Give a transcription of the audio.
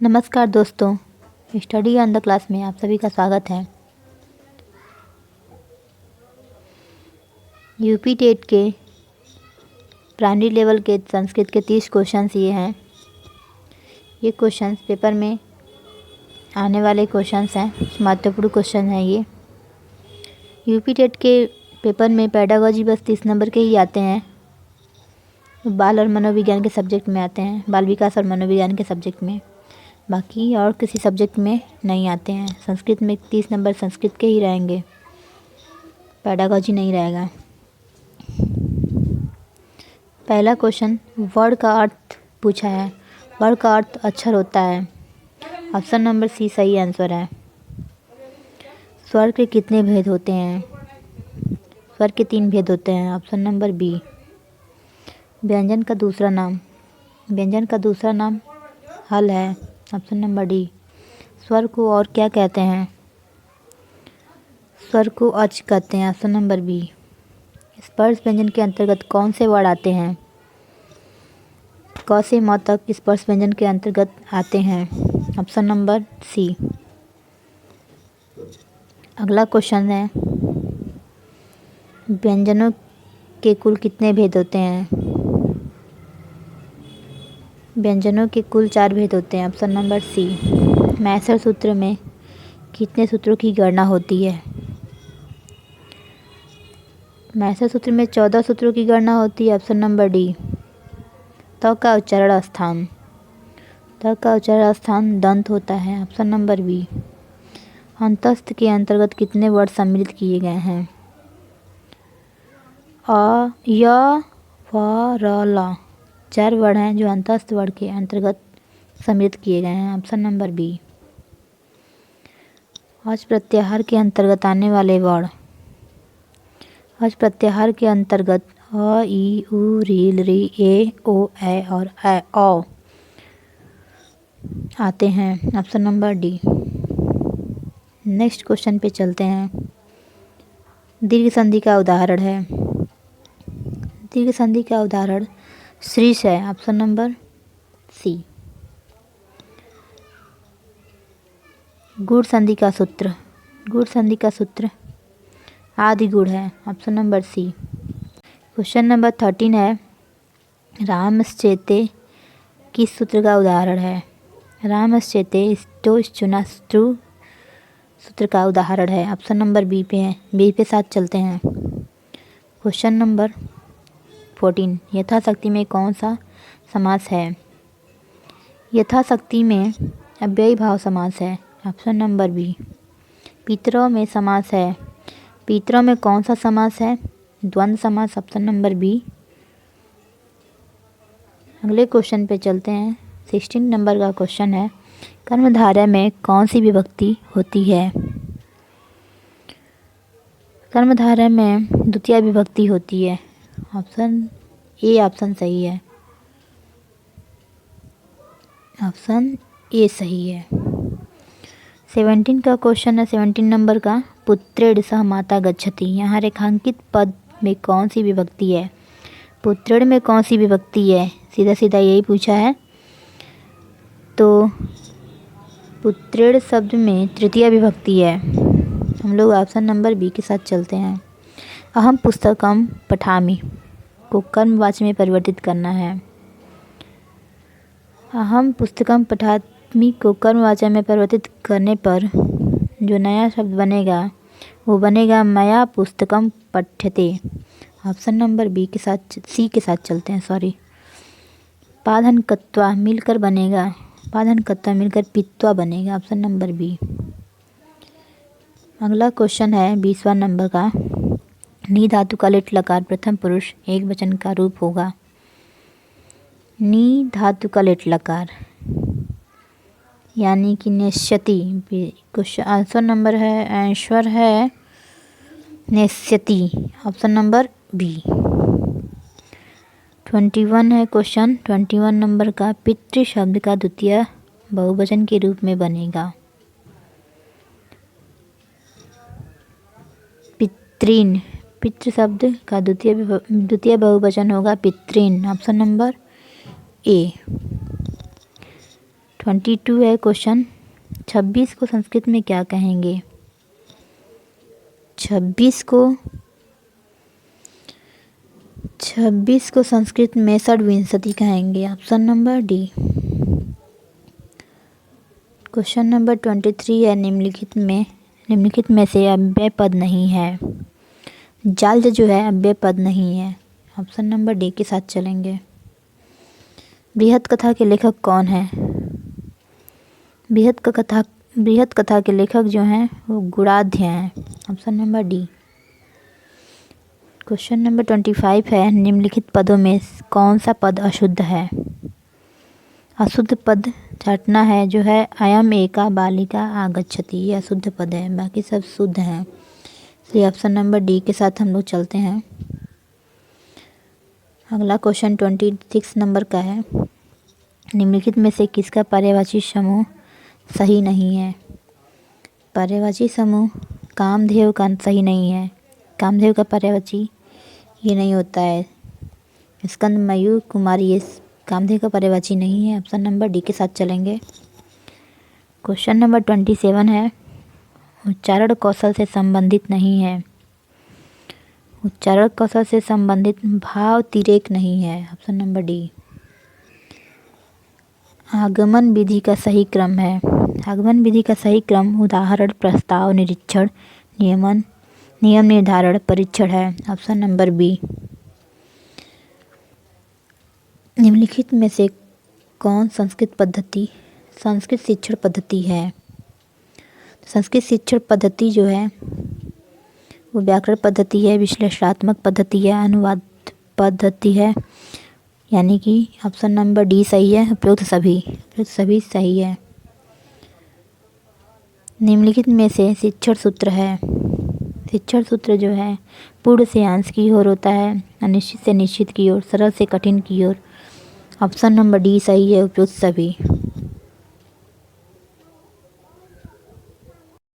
नमस्कार दोस्तों, study on the class में आप सभी का स्वागत है। यूपी टेट के प्राइमरी लेवल के संस्कृत के 30 क्वेश्चंस ये हैं। ये क्वेश्चंस पेपर में आने वाले क्वेश्चंस हैं, महत्वपूर्ण क्वेश्चन हैं ये। यूपी टेट के पेपर में पेडागॉजी बस 30 नंबर के ही आते हैं। बाल और मनोविज्ञान के सब्जेक्ट में आते हैं, बाल विकास और मनोविज्ञान के सब्जेक्ट में, बाकी और किसी सब्जेक्ट में नहीं आते हैं। संस्कृत में 30 नंबर संस्कृत के ही रहेंगे, पेडागॉजी नहीं रहेगा। पहला क्वेश्चन, वर्ड का अर्थ पूछा है। वर्ड का अर्थ अक्षर होता है। ऑप्शन नंबर सी सही आंसर है। स्वर के कितने भेद होते हैं? स्वर के 3 भेद होते हैं। Option number B. व्यंजन का दूसरा नाम? व्यंजन का दूसरा नाम हल है। Option number D. स्वर को और क्या कहते हैं? स्वर को अच कहते हैं। Option number B. स्पर्श व्यंजन के अंतर्गत कौन से वर्ड आते हैं? क से म तक स्पर्श व्यंजन के अंतर्गत आते हैं। Option number C. अगला क्वेश्चन है, व्यंजनों के कुल कितने भेद होते हैं? व्यंजनों के कुल 4 भेद होते हैं। ऑप्शन नंबर सी। मैसर सूत्र में कितने सूत्रों की गणना होती है? मैसर सूत्र में 14 सूत्रों की गणना होती है। Option number D. त का उच्चारण स्थान? त का उच्चारण स्थान दंत होता है। Option number B. अंतस्थ के अंतर्गत कितने वर्ड सम्मिलित किए गए हैं? अ, य, व, र, ल 4 वर्ड हैं जो अंतस्थ वर्ड के अंतर्गत सम्मिलित किए गए हैं। Option number B. अच प्रत्याहार के अंतर्गत आने वाले वर्ड? अच प्रत्याहार के अंतर्गत अ, ई, उ, रील, री, ए, ओ, ए और ए, औ आते हैं। Option number D. Next question पे चलते हैं। दीर्घ संधि का उदाहरण है। दीर्घ संधि का उदाहरण श्रीश है। Option number C. गुण संधि का सूत्र? गुण संधि का सूत्र आदि गुण है। Option number C. Question number 13 है, रामश्चेते किस सूत्र का उदाहरण है? रामश्चेते स्टो चुना सूत्र का उदाहरण है। ऑप्शन नंबर बी पे है। बी पे साथ चलते हैं। क्वेश्चन नंबर 14, यथाशक्ति में कौन सा समास है? यथाशक्ति में अव्ययी भाव समास है। Option number B. पितरों में समास है। पितरों में कौन सा समास है? द्वंद्व समास। Option number B. अगले क्वेश्चन पे चलते हैं। 16 नंबर का क्वेश्चन है, कर्मधारय में कौन सी विभक्ति होती है? कर्मधारय में द्वितीय विभक्ति होती है। ऑप्शन ए ऑप्शन सही है। ऑप्शन ए सही है। 17 का क्वेश्चन है, 17 नंबर का, पुत्रेण सह माता गच्छति। यहाँ रेखांकित पद में कौन सी विभक्ति है? पुत्रेण में कौन सी विभक्ति है? सीधा सीधा यही पूछा है। तो पुत्रेण शब्द में तृतीय विभक्ति है। हम लोग ऑप्शन नंबर बी के साथ चलते हैं। अहम पुस्तकम पठामि को कर्मवाची में परिवर्तित करना है। अहम पुस्तकम पठामि को कर्मवाची में परिवर्तित करने पर जो नया शब्द बनेगा वो बनेगा मया पुस्तकम पठ्यते। ऑप्शन नंबर बी के साथ सी के साथ चलते हैं, सॉरी। पाधन कत्वा मिलकर बनेगा, पाधन कत्वा मिलकर पित्वा बनेगा। Option number B. अगला क्वेश्चन है 20वां नंबर का, नी धातु का लिट लकार प्रथम पुरुष एक वचन का रूप होगा। नी धातु का लिट लकार यानी कि नेष्यति। क्वेश्चन आंसर है नेष्यति। Option number B. 21 है क्वेश्चन, 21 नंबर का, पितृ शब्द का द्वितीय बहुवचन के रूप में बनेगा। पितृन, पितृ शब्द का द्वितीय बहुवचन होगा पितृन। Option number A. 22 है क्वेश्चन, 26 को संस्कृत में क्या कहेंगे? 26 को संस्कृत में षड्विंशति कहेंगे। Option number D. Question number 23 है, निम्नलिखित में से अव्यय पद नहीं है। जाल्ज जो है अव्यय पद नहीं है। ऑप्शन नंबर डी के साथ चलेंगे। बृहत कथा के लेखक कौन है? बृहत कथा के लेखक जो हैं वो गुणाढ्य हैं। Option number D. Question number 25 है, निम्नलिखित पदों में कौन सा पद अशुद्ध है? अशुद्ध पद चाटना है जो है अयम एका बालिका आगच्छति, ये अशुद्ध पद है, बाकी सब शुद्ध हैं, इसलिए ऑप्शन नंबर डी के साथ हम लोग चलते हैं। अगला क्वेश्चन 26 नंबर का है, निम्नलिखित में से किसका पर्यायवाची समूह सही नहीं है? पर्यायवाची समूह कामधेव का सही नहीं है। कामधेव का पर्यायवाची ये नहीं होता है। स्कंद, मयूर, कुमारी ये कामधेव का पर्यायवाची नहीं है। ऑप्शन नंबर डी के साथ चलेंगे। क्वेश्चन नंबर 27 है, उच्चारण कौशल से संबंधित नहीं है। उच्चारण कौशल से संबंधित भावतिरेक नहीं है। Option number D. आगमन विधि का सही क्रम है। आगमन विधि का सही क्रम उदाहरण, प्रस्ताव, निरीक्षण, नियम निर्धारण, परीक्षण है। Option number B. निम्नलिखित में से कौन संस्कृत शिक्षण पद्धति है? संस्कृत शिक्षण पद्धति जो है वो व्याकरण पद्धति है, विश्लेषणात्मक पद्धति है, अनुवाद पद्धति है, यानी कि ऑप्शन नंबर डी सही है। उपयुक्त सभी सही है। निम्नलिखित में से शिक्षण सूत्र है। शिक्षण सूत्र जो है पूर्ण से अंश की ओर होता है, अनिश्चित से निश्चित की ओर, सरल से कठिन की ओर। ऑप्शन नंबर डी सही है। उपयुक्त सभी।